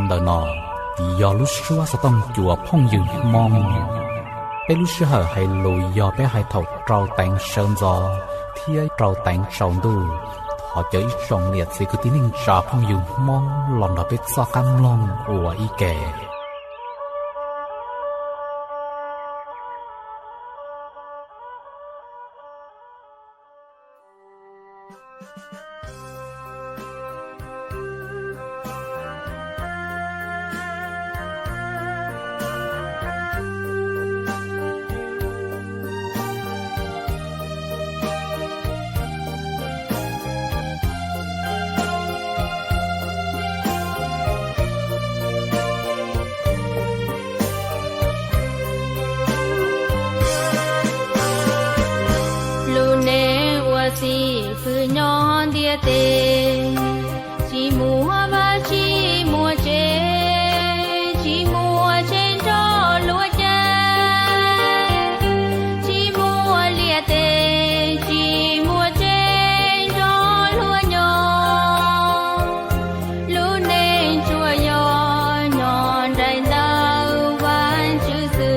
đời nọ do lúc xưa sẽต้องchùa phong dừng mong bé lúc xưa hay lùi do bé hay thầu trâu tảng sơn gió thia trâu tảng sầu đu họ chơi trồng liệt thì cứ tin hình trà phong dừng mong lòng đó biết do cam long của y kẻ si phu nhon dia te chi mua ba chi mua trên cho lúa cha chi mua lia te chi mua trên cho lúa nhỏ lúa nên chua nhon đại nào van chữ sư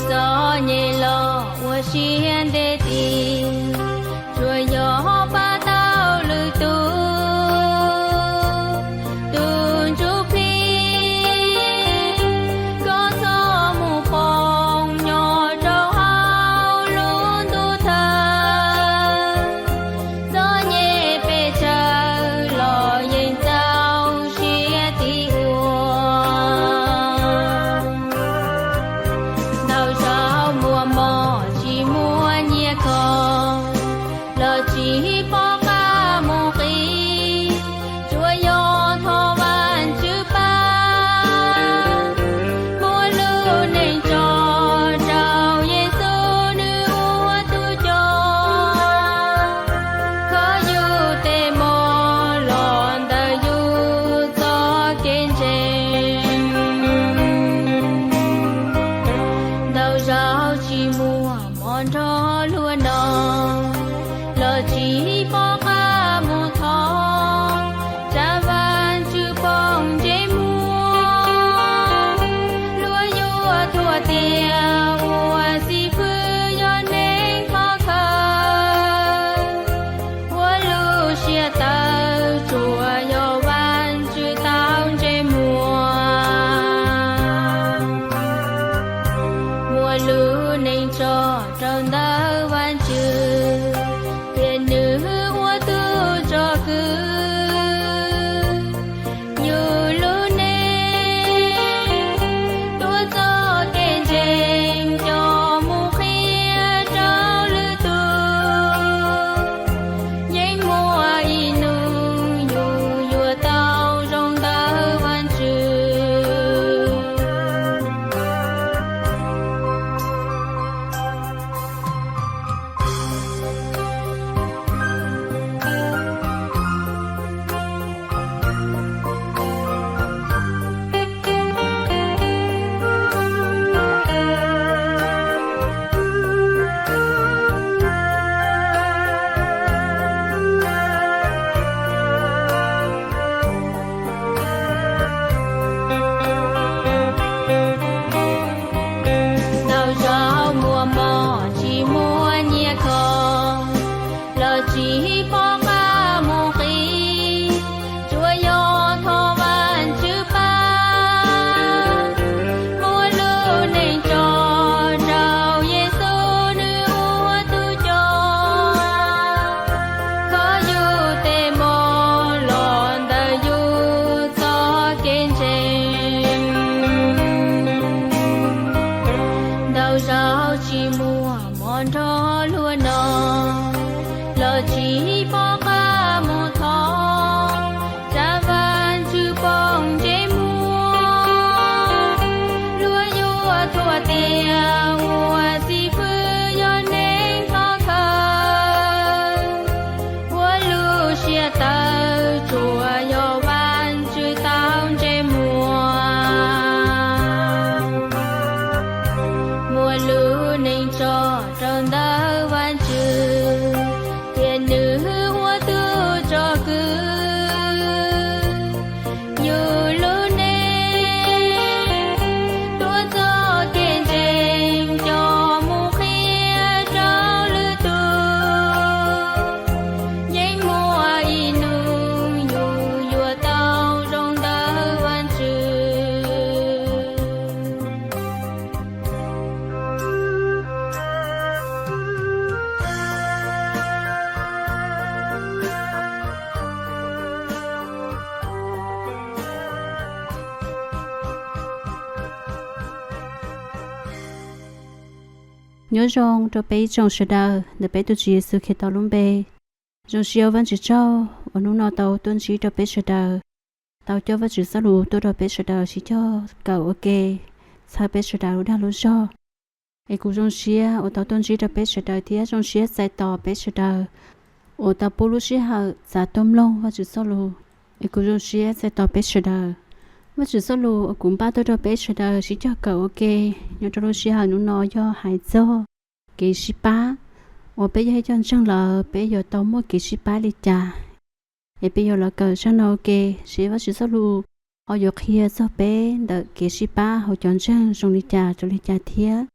giờ nhẹ lo我心的地若有把道路顿住皮高草木风鸟照好路途他昨夜被车老人早些的我到少默默寂寞夜空了几包嘎木黑左右头弯只把莫路内照照耶稣女我独角可有的莫乱的有做见证到绕寂寞望着路能了几包嘎木头站完就帮这木若有我脱掉我是不要能靠靠我路些到左右弯就到这木我路能做真的完整别nữ我都cho cứ nhiều lúc này tôi cho kênh trên cho mù khía trao lưu tu những mùa inu dù tao trong tao văn trừ nào gió mùa mò chỉ mùa nhẹ không lo chỉ bỏ qua mùa khi chúa yo thô van chữ ba mùa lưu nên cho rau Giêsu nữ ua tu cho có du tê mô lòn ta du cho kênh trên đâu rau chỉ mua món đó luôn nó lo chỉ bỏ qua một thó ra van chữ bông chế mua lúa yêu thua tiền mua gì phư do nên khó khăn của lúa chia tao chùa do van chữ tao chế mua mùa lũ nên cho trong đó văn chữ tiền nữ hoa tư cho cứ nhớ rằng cho bé trong sự đời để bé tu chỉ sự khi tao luôn bé trong siêu vẫn chỉ cho ở lúc nào tao tuân chỉ cho bé sự đời tao cho vẫn chỉ sao lù tôi cho bé sự đời chỉ cho cậu ok sao bé sự đời đã luôn cho ai cũng trong siêu ở tao tuân chỉ cho bé sự đời thì trong siêu sai tao bé sự đời ở tao bố lúc siêu hở giả tôm lông vẫn chỉ sao lù ai cũng trong siêu sai tao bé sự đời vẫn chỉ sao lù cũng ba tôi cho bé sự đời chỉ cho cậu ok nhưng trong lúc siêu hở nó nói cho hại cho kỳ sĩ bá, ở bây giờ cho chân là bây giờ tao mua kỳ sĩ bá đi cha, để bây giờ là cờ sang nào kê, sĩ vợ sĩ sao lu, họ giờ kia sao bé đợi kỳ sĩ bá họ chọn chân xong đi cha thiệt,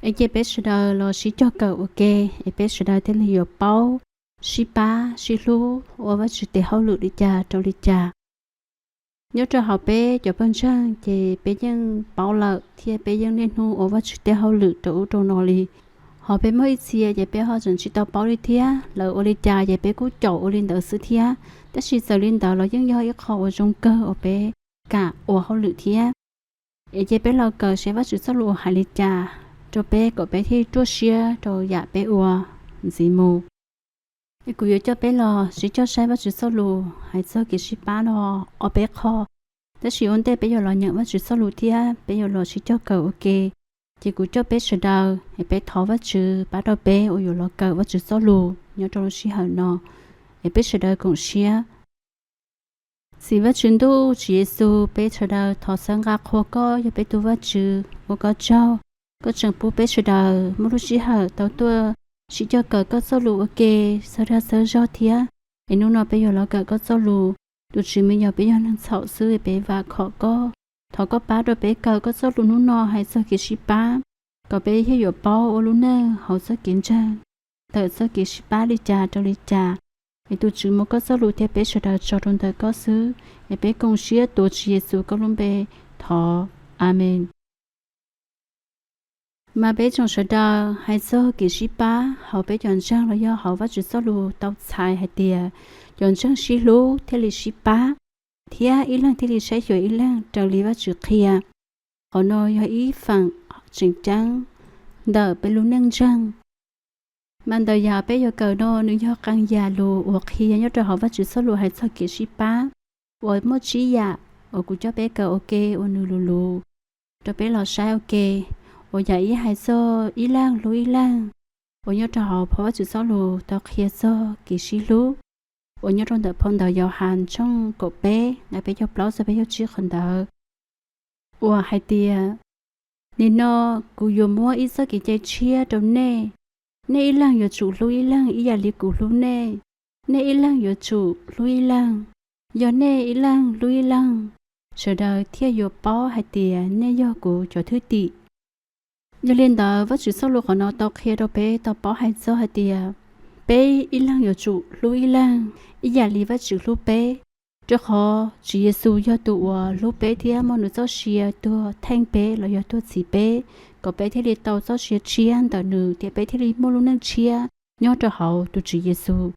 ấy cái bé sẽ đợi là sĩ cho cờ ok, ấy bé sẽ đợi thế là giờ bao, sĩ bá sĩ lu, ở vợ sĩ để họ lựa đi cha, nhớ cho họ bé cho bên chân thì bé dân bảo lợ thì bé dân lên hu ở vợ sĩ để họ lựa trong nọ li họ bé mới xia vậy bé họ chuẩn chỉ tao bảo đi thia lỡ ô đi trà vậy bé cú chậu ô lên đỡ sứ thia tất nhiên giờ lên đỡ là dân do ít họ ở trong cơ ở bé cả ở họ lự thia vậy bé lo cờ sẽ bắt chữ số lụa hai lít trà cho bé có bé thi chua xia rồi dạ bé ua gì mù cái cú cho bé lo chỉ cho sai bắt chữ số lụa hai số cái ship ba lo ở bé kho tất nhiên ổn định bé giờ lo nhận bắt chữ số lụa thia bé giờ lo chỉ cho cờ ok chỉ cú cho bé sờ đầu, bé thò vắt chữ, bắt đầu bé ôi rồi lo cờ vắt chữ số lù, nhớ trong xí hở nọ, bé sờ đầu cũng xía. Xí vắt chữ tu chỉ số bé sờ đầu thò sang gác hoa co, bé tu vắt chữ, ô có trâu, có chẳng bố bé sờ đầu, mỗi lúc xí hở tao tua, xí cho cờ có số lù ok, sờ ra sờ cho thía, em lúc nào bé giờ lo cờ có số lù, tu chỉ mình giờ bé giờ năng sạo sư bé và khó co. Thọ có bá rồi bé cờ có số lúa nọ hay số kỳ sĩ bá, có bé hay dụ bao ô lúa nè họ số kiểm tra, thợ số kỳ sĩ bá đi trà cho đi trà, vì tôi chỉ một có số lúa theo bé sẽ đào cho trong thợ có xứ, vì bé công sĩ tổ chức Giêsu có luôn bé thọ, Amen. Mà bé trong sẽ đào hay số kỳ sĩ bá, họ bé chọn trang là do họ vắt chữ số lúa tàu xài hay tiề, chọn trang sĩ lúa theo lịch sĩ bá. Thia ý lăng thì lý sẽ hiểu ý lăng trao lý và chữ kia họ nói hiểu ý phẳng chỉnh trắng đỡ bé luôn nâng trăng mà đỡ già bé giờ cờ nô nếu do căng già lù hoặc khi nhớ cho họ và chữ số lù hay sao kỹ sĩ bá với một trí già ở cũng cho bé cờ ok ở nụ lù cho bé lò sai ok ở già ý hay sao ý lăng lù ý lăng ở nhớ cho họ và chữ số lù tao kia sao kỹ sĩ lù ở nhớ trong đợt phong đợt giàu hàn trong cổ bé ngày bé cho bó sẽ bé cho chiếc khẩn đợt ủa hai tia nên nó cụ dùng mua ít số cái trái chia trong nè nè ít lăng giờ chủ lui ít lăng ít giờ li cụ lui nè nè ít lăng giờ chủ lui ít lăng giờ nè ít lăng lui ít lăng sau đó theo giờ bó hai tia nè giờ cụ cho thứ tị giờ lên đó với chữ số lục của nó tao kia đâu bé tao bó hai số hai tia bé ít lăng giờ chủ lui ít lăng ít giờ li với chữ lúc bé cho họ chỉ Giêsu cho tụi lúc bé thì mà nó cho xia tụi thanh bé là do tụi chỉ bé có bé thì đi tàu cho xia chia tàu nữ thì bé thì đi mua luôn năng chia nhớ cho họ tụi chỉ Giêsu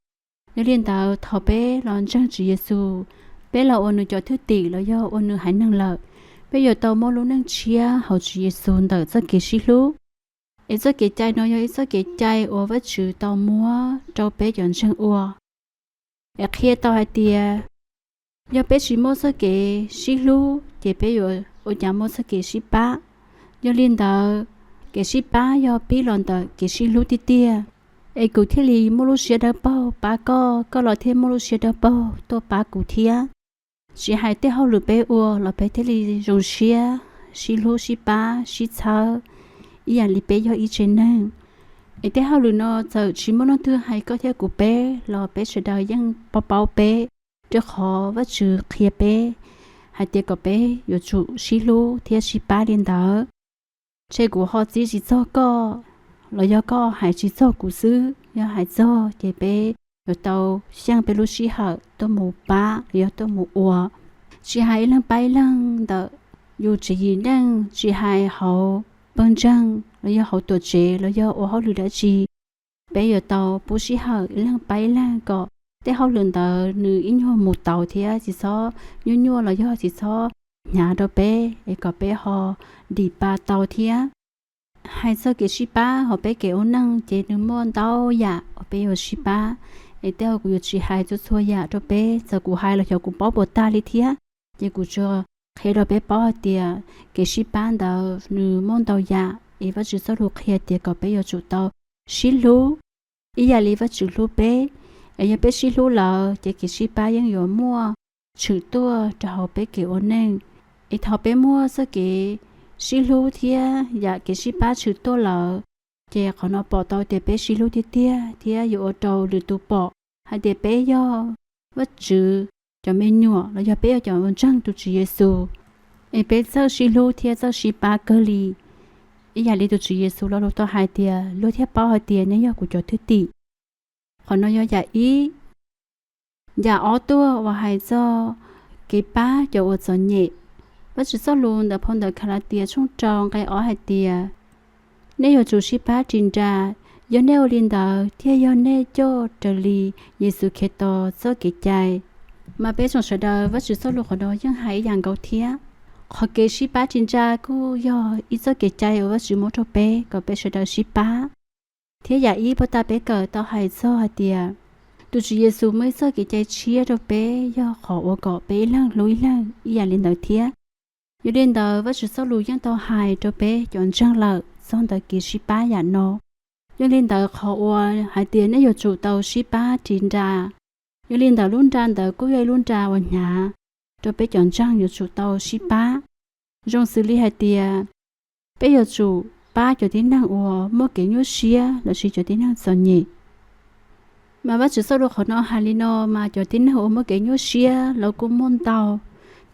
nếu liên tàu thọ bé là trang chỉ Giêsu bé là ôn cho thứ tỷ là do ôn hải năng lợi bây giờ tàu mua luôn năng chia họ chỉ Giêsu tàu cho cái xí lúc ít cho cái chai nó ít cho cái chai ở với chữ tàu mua cho bé chọn sang ua ở kia tàu hai tia giờ bé chỉ mua số cái xí lu thì bé rồi ở nhà mua số cái xí ba giờ liên đạo cái xí ba giờ bé lần đạo cái xí lu tia ấy cụ thể là mua lu xí đào bao ba có loại thêm mua lu xí đào bao tôi ba cụ thể chỉ hai té hậu lửa bé ua là bé thế là dùng xí lu xí ba xí sáu ý là bé giờ ý trên nè ấy té hậu lửa nó giờ chỉ mua nó thứ hai có thể của bé là bé sẽ đào những bao bé cho họ vắt chữ kia bé hai tiệc có bé有chủ xí lu thiết xí ba liên đó chơi của họ chỉ cho có là do có hai chỉ cho của xứ do hai cho thì bé有tàu sang bé lu xí họ tôi một ba do tôi một ua chỉ hai lần bay lần đó有chỉ năng chỉ hai họ bên trong là do họ tổ chức là do họ lừa đã chỉ bé有tàu bố xí họ lần bay lần có để họ luyện tờ nữ in hoa một tàu thì chỉ số nhua là do chỉ số nhà đó bé ấy có bé họ đi ba tàu thì hai sơ kì shí ba họ bé kì ô nâng chế nâng môn đau dạ họ bé ô shí ba ấy tao cũng chỉ hai chút xua dạ cho bé giờ cũng hai là cho cũng bỏ bột ta đi thía chế cũng cho khi đó bé bỏ tiề kì shí ba đầu nâng môn đau dạ ấy vẫn chỉ số lục khi tiề có bé ô chủ tàu shí lú ý dạ lý vẫn chỉ lú bé ấy bé shí lú là chế kì shí ba vẫn có mua chữ tua cho họ bé kì ô nâng ấy thọ bé mua sơ kì xí lú thia dạ cái xí ba chữ tô lợ chè họ nó bỏ tàu để bé xí lú thia dụ ở đầu được tụ bỏ hay để bé do vất chữ cho mình nhọ là do bé cho mình trăng tụ chữ Giêsu ấy bé sơ xí lú thia sơ xí ba cơ li ấy dạ đi tụ chữ Giêsu lo tao hai thia lú thia bao hai thia nên do của cho thứ tỷ họ nói do dạ ý dạ ở tua và hai do cái ba cho ở giòn nhẹ và chỉ số luôn đã phong được khá tiệt trong tròn cái ở hai tiệt nếu chủ sĩ ba trình ra do nêu liên đạo thì do nêu cho trợ lý Giêsu Kitô số cái trái mà bé trong sở đời và chỉ số luôn họ đó những hai dạng cầu thiệt họ cái sĩ ba trình ra cũng do ít số cái trái ở chỉ một số bé còn bé sở đời sĩ ba thế giả ý bắt ta bé cờ tao hai số hai tiệt tu chỉ Giêsu mới số cái trái chia cho bé do họ ở cọ bé lăng lối lăng ý dạng liên đạo thiệtอยู่เดินเดอว่าจะสรุปยังต่อหายตัวเป้จนจังเลยส่งต่อกี่สิบ้าอย่างโนอยู่เดินเดอเขาว่าหายเตียนอยู่จุดต่อสิบ้าจินดาอยู่เดินเดอลุ่นจานเดอกู้ยัยลุ่นจาวันหยาตัวเป้จนจังอยู่จุดต่อสิบ้าจงสื่อลีหายเตียเป้อยู่จุดบ้าจุดที่นั่งวัวเมื่อเกี่ยวเชียแล้วสิจุดที่นั่งสนยี่มาว่าจะสรุปเขาเนาะฮาลิโนมาจุดที่นั่งวัวเมื่อเกี่ยวเชียแล้วก็มุ่งเตา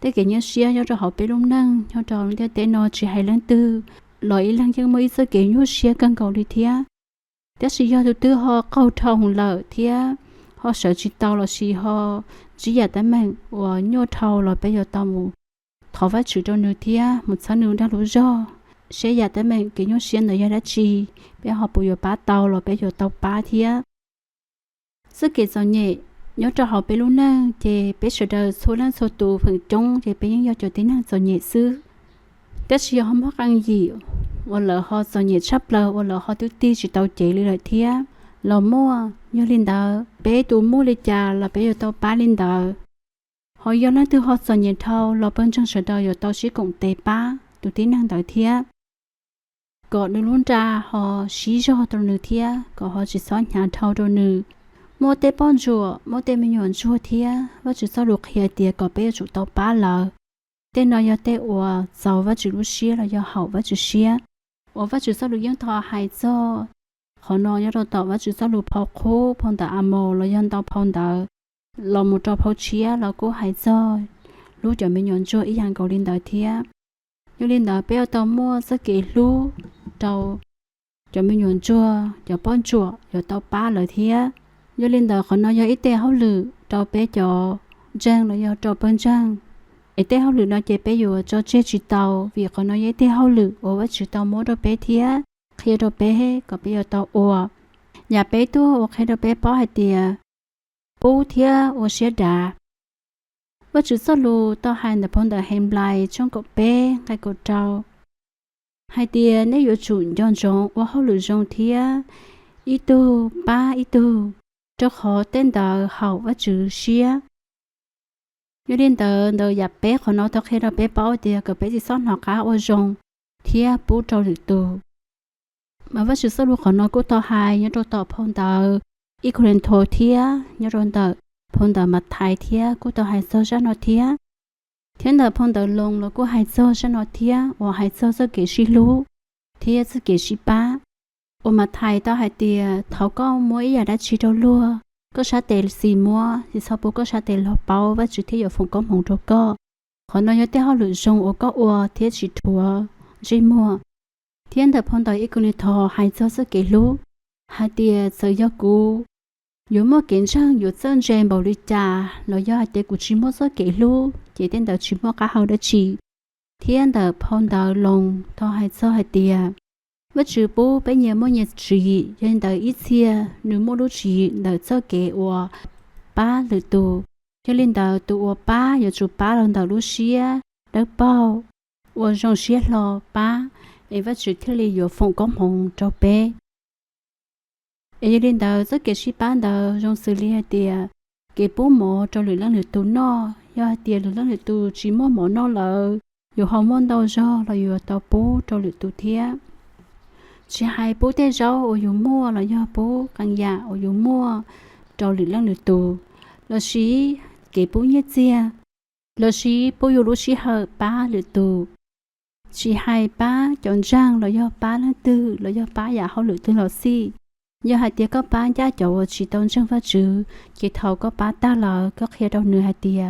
แต่เกี่ยวเชียร์cho họ bé lung năng cho nó để nó chỉ hay lần tư loại lần nhưng mới sơ กี่ยวเชียร์กันเก่าเลยเทียแต่สิยอดtư họ cầu thong lợเทียhọ sợ chỉ tàu là si họ chỉ là tấm mình và nhô thầu là bây giờ tàu mù thọ phát chữ cho nữ ทียmột số nữ đã lú do sẽ là tấm mình กี่ยวเชียร์là đã chi bây họ bây giờ ba tàu là bây giờ tàu ba ทียsơ กี่ยวnhẹ nhớ cho họ bé luôn nè thì bé sợ đời số lần số tù phần trong thì bé những cho tiếng năng số nhẹ xứ tất nhiên họ mắc ăn gì hoặc là họ số nhẹ sắp lờ hoặc là họ tự ti chỉ tàu chạy lại thía lò mua nhớ lên đó bé tụ mua lên trà là bé ở tàu ba lên đó họ do nó từ họ số nhẹ thâu lò bên trong sợ đời ở tàu chỉ cộng tệ ba tụ tiếng năng đợi thía còn nếu luôn trà họ xí cho tàu nữ thía còn họ chỉ xóa nhà thâu tàu nữ một tế bon chùa một tế mình nhọn chùa thía và chỉ sau lục hiện tiệt có bé chủ tàu ba lờ tên nói do tế ủa giàu và chỉ lúc xía là do hậu và chỉ xía ủa và chỉ sau lục dân thọ hại do họ nói do tàu và chỉ sau lục phao khô phong tờ amo là dân tàu phong tờ là một trò phao chia là cố hại do lúc cho mình nhọn chùa ý hàng cầu lên đời thía nhưng lên đời bé tàu mua rất kỹ lúc tàu cho mình nhọn chùa cho bon chùa cho tàu ba lời thía do lên đó họ nói do ít tê hậu lử cho bé cho trang là do cho bên trang ít tê hậu lử nó chế béอยู่cho chế chỉ tàu vì họ nói ít tê hậu lử ở với chỉ tàu mua cho bé thía khi cho bé có bé ở tàu ủa nhà bé tu khi cho bé bỏ hai tìa bố thía ở xe đá với chỉ số lù tàu hai là phong đời hem lại trong cột bé cái cột trâu hai tìa nếuอยู่chủ dọn dọn ở hậu lử dọn thía ít tu ba ít tu cho họ tên đờ hậu và chữ xía như đến đờ dập bé họ nói thật khi đó bé bảo thì cái bé chỉ son họ cá ở rong thia bố trâu được tù mà với sự sâu họ nói của tao hai như tao tao phong đờ ítคนthô thia như rồi đờ phong đờ mặt thái thia của tao hai sâu ra nó thia thiên đờ phong đờ lông là của hai sâu ra nó thia và hai sâu sẽ kể xí lú thia sẽ kể xí ba ở mặt thái tao hai tia tháo có mỗi giờ đã chỉ đâu lúa có sát tê xì mua thì sau bố có sát tê lọc bao và chỉ thấy ở phòng công hồng trâu co họ nói nhớ tới họ lựa dùng ở có ua thiết chỉ thua chỉ mua thiên thập phong đời ít con thò hai cho sức kỹ lú hai tia sợ do cú dù mua kiến trang dù sơn rèn bảo lì trà lo do hai tia của chỉ mua sức kỹ lú chỉ tên đời chỉ mua cá hậu đã chỉ thiên thập phong đời lồng thò hai cho hai tia với chữ bố bây giờ mỗi ngày chỉ trên đời ít xia nếu mỗi lúc chỉ đời cho kẻ của ba lượt tù cho lên đời tù của ba giờ chụp ba lần đời lúc xia đất bao của dòng xia lò ba ว่าจุดที่เลยอยู่ฝั่งก้มหงเจ้าเป้เรียนดาวจะเกิดชีบ้านดาวจงสื่อเลียเดียเก็บปูหมอเจ้าหรือลังหรือตัวนอย่าเดียหรือลังหรือตัวจีหมอนอเลยอยู่ห้องมันดาวจอเราอยู่ตัวปูเจ้าหรือตัวเทียchỉ hai bố tê rau ở dùng mua là do bố căn nhà ở dùng mua trâu lửa lăng lửa tù là sĩ kể bố nhất chia là sĩ bố yêu lúc sĩ hở ba lửa tù chỉ hai ba chọn rang là do ba lăng tư là do ba nhà họ lửa tư là si do hai tia có ba gia chậu chỉ tôn chân phát chữ chỉ thầu có ba ta là có khi đâu nửa hai tia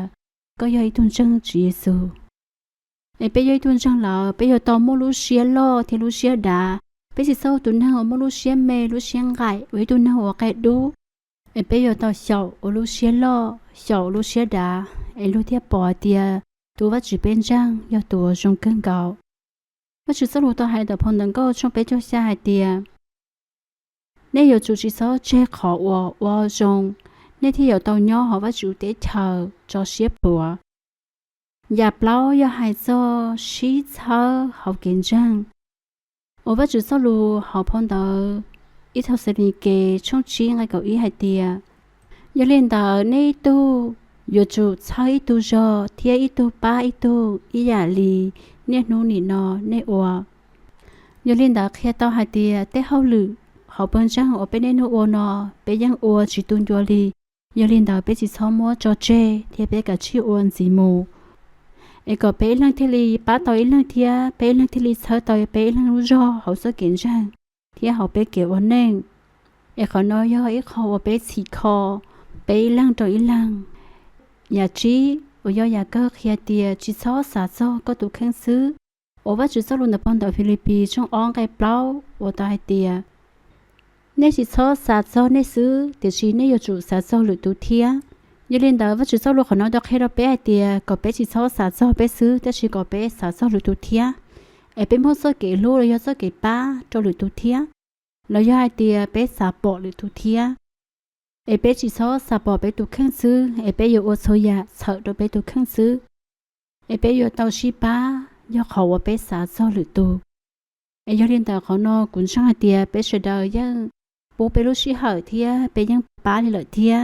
có do tôn chân chỉ Giêsu bây giờ tôn chân là bây giờ tao mua lúc xia lo thì lúc xia đã bây giờ sau tuần nào mà lúc xia mê lúc xia gãi với tuần nào ở cái đu bây giờ tao xạo ở lúc xia lo xạo lúc xia đá lúc tiếp bỏ tia tu vắt chỉ bên trang do tu trong cơn gạo vắt chỉ sau lúc tao hay tập phong đằng câu trong bé cho xa hai tia nếu giờ chủ chỉ sau che khó ở trong nếu thì giờ tao nhỏ họ vắt chủ tế chờ cho xếp bùa nhà bao giờ hai do xí chờ học kiến trang ở vắt chỉ sau lúc họ phong đằng ít thao sẽ đi kề trong trí ngay cậu ý hai tia giờ lên đằng này tu giờ chủ sau ít tu giờ thì ít tu ba ít tu ít giả lì nè nô nỉ nọ nè ua giờ lên đằng khi tao hai tia té hao lử họ bên trang ở bên nè nô ua nọ bên giang ua chỉ tuôn cho lì giờ lên đằng bên chỉ sau mua cho chê thì bên cả chi uốn gì mù ấy có bên lăng thì lì ba tao ít lăng thia bên lăng thì lì sau tao bên lăng rú rò họ sẽ kiến trang thì họ bên kiểu uốn neng ấy khó nói do ấy họ bên xì kho bên lăng tao ít lăng nhà trí ở nhà cơ khi tia chỉ số xã số có tụ khen xứ ở vắt chỉ số luôn ở bên đảo Philippines trong ong cái bao ở tại tia nếu chỉ số xã số nếu xứ thì chỉ nếu chủ xã số lựa tụ thia như lên đảo vắt chỉ số luôn họ nói được khi đó bé tia có bé chỉ số xã số bé xứ thì chỉ có bé xã số lựa tụ thia ở bên một số cái lúa là do số cái ba cho lựa tụ thia là do hai tia bé xã bỏ lựa tụ thia bé chỉ số xã bỏ bé tụ khen xứ bé yêu ô số ya sợ đồ bé tụ khen xứ bé yêu tàu xí ba do khẩu bé xã số lựa tụ do liên tàu họ nó cũng sang hai tia bé sợ đời dân bố bé lúc xí hở thia bé dân ba đi lợi thia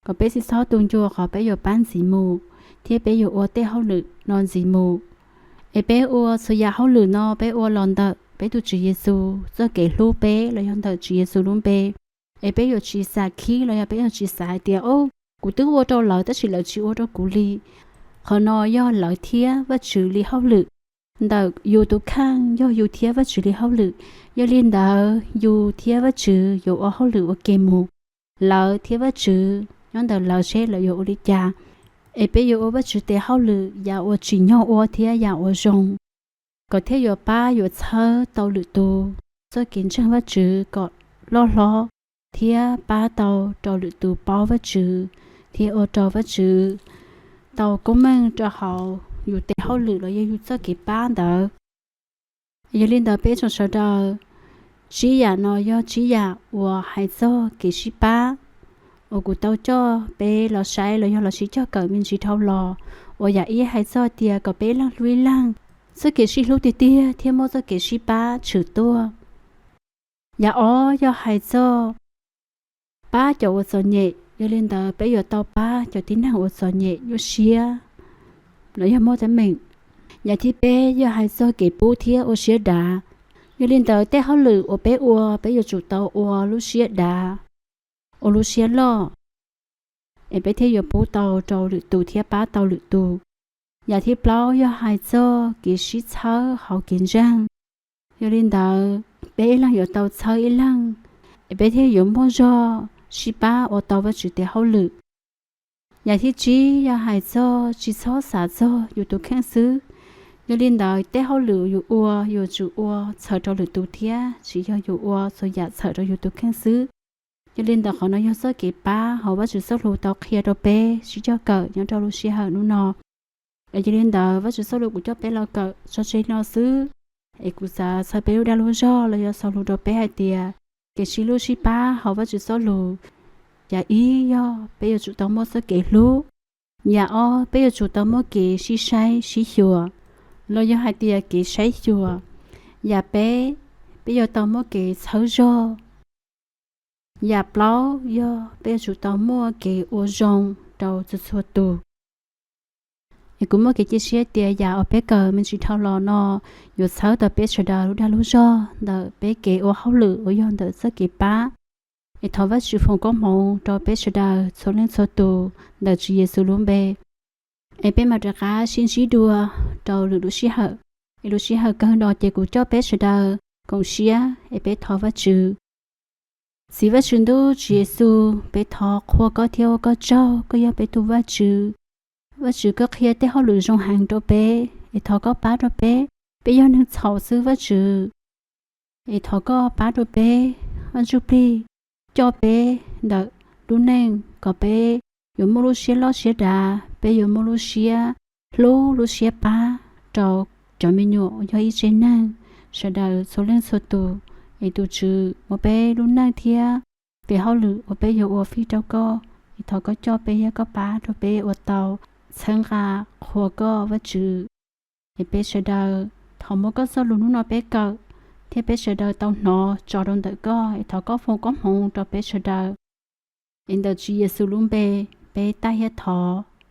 còn bé chỉ số tuôn chùa họ bé yêu bán gì mù thia bé yêu ô tê hậu lử non gì mù bé ô số ya hậu lử no bé ô lon đợt bé tụ chỉ Giêsu do kể lu bé là yon đợt chỉ Giêsu luôn bé bé yêu chỉ xả khí là bé yêu chỉ xả tia ô cụ tứ ô đâu lợi tất chỉ lợi chỉ ô đâu cụ li họ nói do lợi thía và xử lý hậu lự đợt yêu tụ khang do yêu thía và xử lý hậu lự do liên đợt yêu thía và xử yêu ô hậu lự ô kềm mù lợi thía và xử nhóm đợt lợi sẽ lợi yêu đi cha bé yêu ô và xử tia hậu lự và ô chỉ nhau ô thía và ô rong có thể yêu ba yêu thơ tàu lự tù do kiến trang và xử có lo thia ba tàu trâu lự tù bao vật chữ thia ô trâu vật chữ tàu cũng mang cho họ dù tệ hậu lự là dù cho kịp bán đó giờ lên đó bé trong sau đó chỉ giả nó do chỉ giả và hay do kỹ sĩ ba ở cụ tàu cho bé là sai là do là chỉ cho cởi mình chỉ thâu lò ở giả ý hay do tia có bé lăng lui lăng do kỹ sĩ lúc tia thêm một do kỹ sĩ ba chữ tua giả ó do hay do ba cho ô sò nhẹ giờ lên đó bây giờ tao ba cho tín hàng ô sò nhẹ vô xía nói cho mô tấm mình nhà thi bé giờ hai sò kể bố thía ô xía đá giờ lên đó té hao lử ô bé ô bây giờ chủ tàu ô lu xía đá ô lu xía lo em bé thấy giờ bố tàu trâu lử tù thía ba tàu lử tù nhà thi bao giờ hai sò kể xí cháo hậu kiến răng giờ lên đó bé lăng giờ tàu cháo lăng em bé thấy giờ mua cho xí ba ô tàu với chữ tế hậu lự nhà thiết trí nhà hải do chỉ số xã do dù tụ khen xứ như liên đời tế hậu lự dù ua dù chủ ua sợ cho lự tụ thía chỉ cho dù ua rồi giả sợ cho dù tụ khen xứ như liên đời họ nói do số kỹ ba họ với chữ số lụ tàu kia đồ bé chỉ cho cỡ nhau cho lụ xí hở nụ nọ ở như liên đời với chữ số lụ của cho bé lo cỡ cho chơi nó xứ ấy cũng sa sợ bé đã lú do là do số lụ đồ bé hai tia cái xí lú xí ba họ với chữ số lụ nhà ý do bây giờ chủ tàu mua số kể lú nhà o bây giờ chủ tàu mua kể xí sai xí chùa lo do hai tia kể sai chùa อย่าเป้ไปยอตอมัวเกเช้าจออย่าเปล่ายอไปจุตอมัวเกอจงเดาจะสวดตูกูมัวเกจิเชียเตียอย่าเอาเป้เกอมันสิเท่ารอนออยู่เช้าตอเป้ชดารู้ดารู้จอเดาเป้เกอเฮาหรืออยอนเดสเกป้าทว่าสิฟงก็มองตอเป้ชดาโซเลนโซตูเดาจีเยซูลุมเบเป้มาตะกาชินชีดัวเดาหรือดูชิเหอดูชิเหก็ดอเจกูเจ้าเป้ชดากงเชียเป้ทว่าจือสิว่าชุนดูจีเยซูเป้ทอคัวก็เที่ยวก็เจ้าก็อย่าไปตัวว่าจือก็เคลียร์แต่เฮาหรือจงหางตัวเป้ทอก็ป้าตัวเป้ย้อนนึงเฉาซื้อว่าจือทอก็ป้าตัวเป้อันจุปลีจอเป้เดดูเน่งก็เป้อยู่มลูเชียลอเชียดาเป้อยู่มลูเชียลูเชียป้าจอมิญออยอีเจนังชะดาโซเลนโซตูตูจือมเป้ลุนังเทียเป้เฮาหรือเป้อยู่ออฟฟิศเจ้าก็ทอก็จอเป้ยก็ป้าตัวเป้อเตาเชิงกาขัวก็ว่าจือเป้ชะดาทอมก็สลุนนอเป้ก็เทเป้ชะดาเตาหนอจอดนตะก็ทอก็ฟงก็หงตัวเป้ชะดาอินเดจีเยซูลุมเป้ตายเฮทอ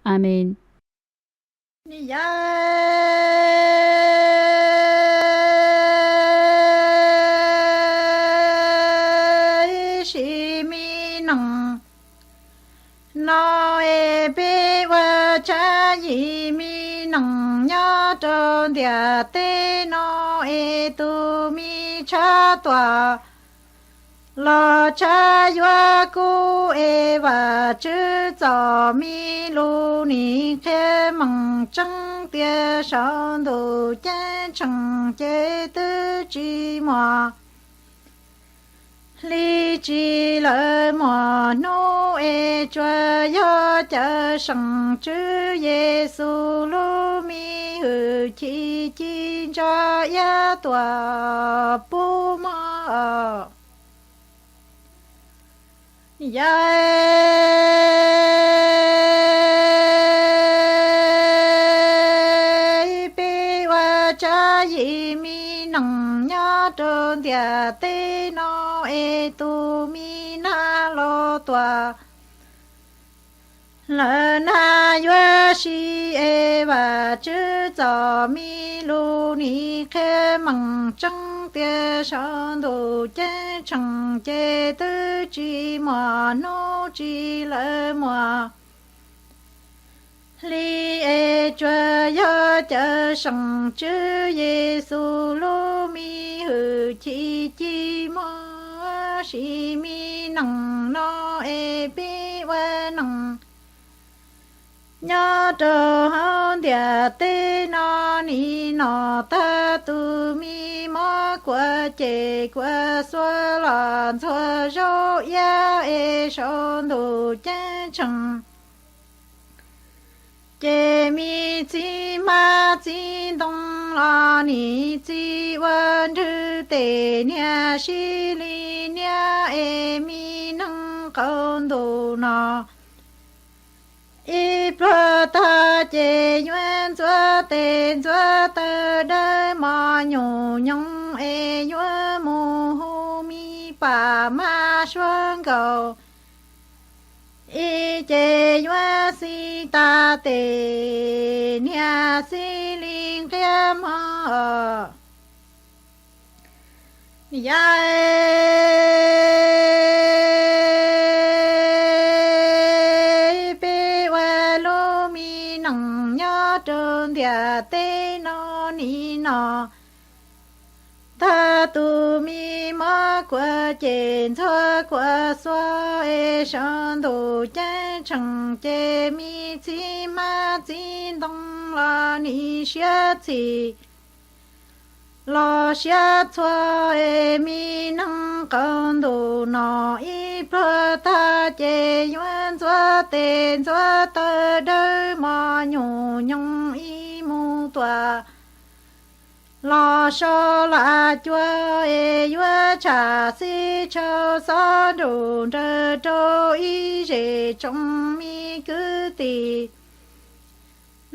อาเมนนิยาชิมินังนอเอเปวะจายิมินังยาจนเดียเตนอเอตุมิชาตัวลอชายวากูเอวาจื้อจอมีลูนี่แค่มังจังเตียชอนดูเจชังเจตือจีมัวลีจีเลยมัวโนเอจวยอจะสังจื้อเยซูลูมีหือจีจีจอยาตัวปูมายายเปวะจายิมินังยาจนเดียเตนอเอตุมินาโลตัวเลนายวะชีเอวะจื้อจอมีลูนี่แค่มังจังเตียชอนดูเจชังเจตือจีมัวโนจีเลมัวลีเอจวยอจะสังจื้อเยซูลูมีหือจีจีมัวชิมินังโนเอปิวะนังยาจอฮอนเดียเตนอนีนอตาตุมีมากว่าเจกว่าสวลานสวโจยาเอชอนดูเจชังเจมีจีมาจีตงลานีจีวันจือเตเนียชิลีเนียเอมีนังกันดูนาอีพระตาเจยวนจัวเตนจัวเตได้มาหยูยงเอยวนมูฮูมีป่ามาชวนเก่าอีเจยวนสีตาเตเนียสีลิงเทียมยายจนเดียเตนอนีนอถ้าตูมีมากกว่าเจนเธอกว่าสวเอชันดูเจชังเจมีจีมาจีตงลานิเชียจีลอเชียชัวเอมีนังกันดูนออีพระตาเจยวนจัวเตนจัวเตเดมาหยูยงอีมูตัวลอชอลาจัวเอยวชาสิเชอสอดูเดโตอีเจจงมีกุติ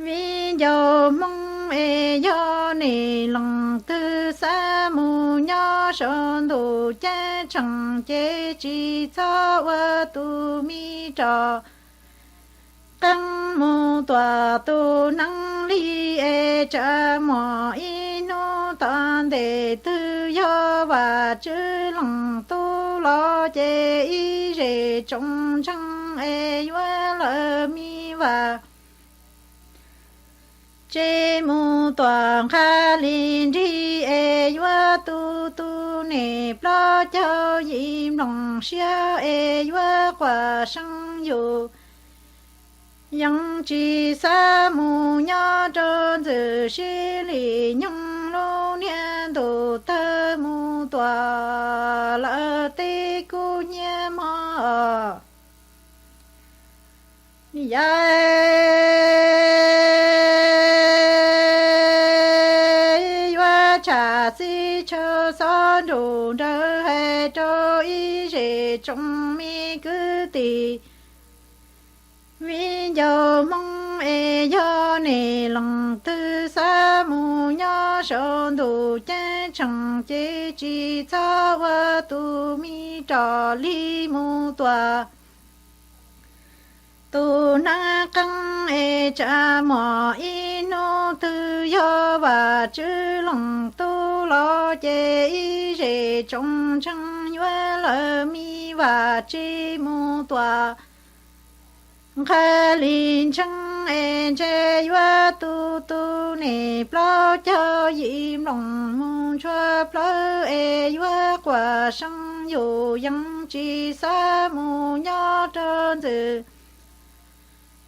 วิโยมง e yo nì lòng tư sa mu nhỏ sơn đồ cha chẳng chế chỉ cho wa tu mi trò căng mu tòa tu năng li e cha mò inu tan đệ tư yo và chữ lòng tu lo chế y rể trong trăng e yo lơ mi và chế mu toàn kha linh đi e yo tu tu nè lo cho yim lòng xia e yo quả sang yu yang chi sa mu nya trơn dự xí li nhung lô niên đồ tơ mu tòa lỡ tê cô nhé mò ya cha si cho son đồ đơ hay cho y rể trong mi cứ tì vì dầu mong e do nề lòng tư sa mu nhỏ sơn đồ cha chẳng chế chỉ cho wa tu mi trò li mu tòa tu na căng e cha mò ino tư do và chữ lòng tu lo chế y rể trong trăng yua lơ mi và chi mu tòa kha linh chăng e che yua tu tu nè plo cho yim lòng mu chua plo e yua quả sang yu yang chi sa mu nhỏ trơn dự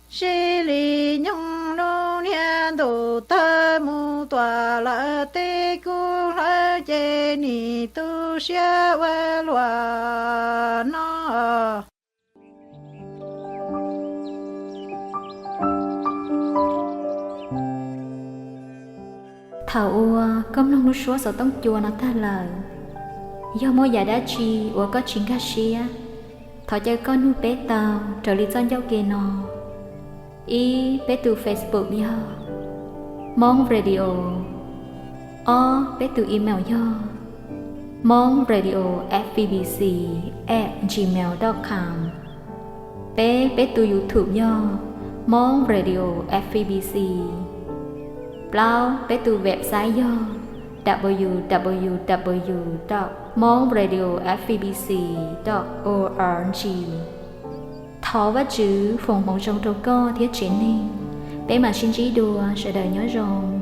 xí li nhung lô niên đồ tơ mu tòa lỡ tê cu lỡ chê ni tu xia wa loa nó thảo ua công nông nu số sở tông chùa nó ta lời do mỗi giả đã chi ua có chính ca xia thọ chơi con nu bé tàu trở lý dân giao kê nó y bé từ Facebook yo mong radio o bé từ email yo mong radio fbbc@gmail.com bé từ YouTube yo mong radio fbbc Plau bé từ website yo www.mongradiofbbc.org thọ và chữ phòng mong trong trâu co thiết chiến ninh bé mà xin trí đùa sẽ đời nhớ rồng